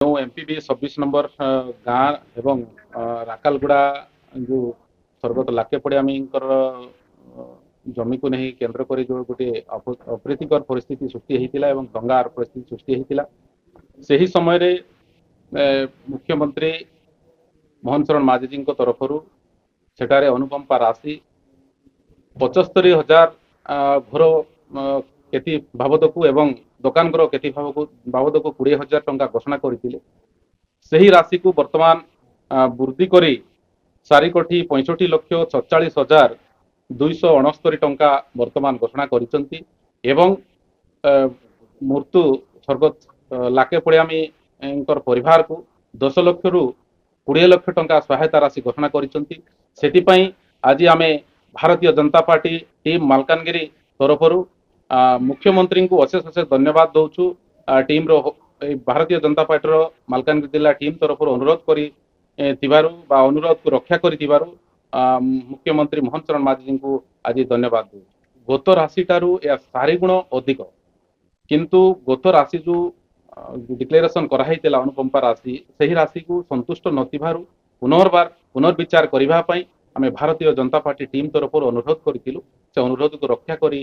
जो MPB 26 number गाँ एवं राकालगुड़ा जो स्वर्गत लाके पड़ियामी जमी को नहीं केन्द्र कर जो गोटे अप्रीतिकर परिस्थिति सृष्टि होता है दंगार परिस्थिति सृष्टि होता से ही समय रे मुख्यमंत्री मोहन चरण माझी तरफ सेठारे अनुकंपा राशि 75,000 घर क्षति बाबद को एवं दुकान घर क्षति बाबद को 20,000 टंका घोषणा करते ସେହି ରାଶିକୁ ବର୍ତ୍ତମାନ ବୃଦ୍ଧି କରି 4,65,47,269 ଟଙ୍କା ବର୍ତ୍ତମାନ ଘୋଷଣା କରିଛନ୍ତି ଏବଂ ମୃତ୍ୟୁ ସ୍ୱର୍ଗତ ଲାକେ ପଡ଼ିଆମୀଙ୍କର ପରିବାରକୁ 10 ଲକ୍ଷରୁ 20 ଲକ୍ଷ ଟଙ୍କା ସହାୟତା ରାଶି ଘୋଷଣା କରିଛନ୍ତି। ସେଥିପାଇଁ ଆଜି ଆମେ ଭାରତୀୟ ଜନତା ପାର୍ଟି ଟିମ୍ ମାଲକାନଗିରି ତରଫରୁ ମୁଖ୍ୟମନ୍ତ୍ରୀଙ୍କୁ ଅଶେଷ ଅଶେଷ ଧନ୍ୟବାଦ ଦଉଛୁ। टीम्र भारतीय जनता पार्टी मालकानगिरी जिला टीम तरफ अनुरोध कर अनुरोध को रक्षा कर मुख्यमंत्री मोहन चरण माझी को आज धन्यवाद दूँ। गत राशि ठारू या 4 गुण अधिक किंतु गत राशि जो डिक्लेरेशन कराई अनुकंपा राशि से ही राशि को संतुष्ट नथिबारु पुनर्बार पुनर्विचार करने आम भारतीय जनता पार्टी टीम तरफ अनुरोध करूँ से अनुरोध को रक्षा कर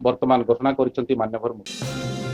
वर्तमान घोषणा कर मान्यवर मुख्यमंत्री।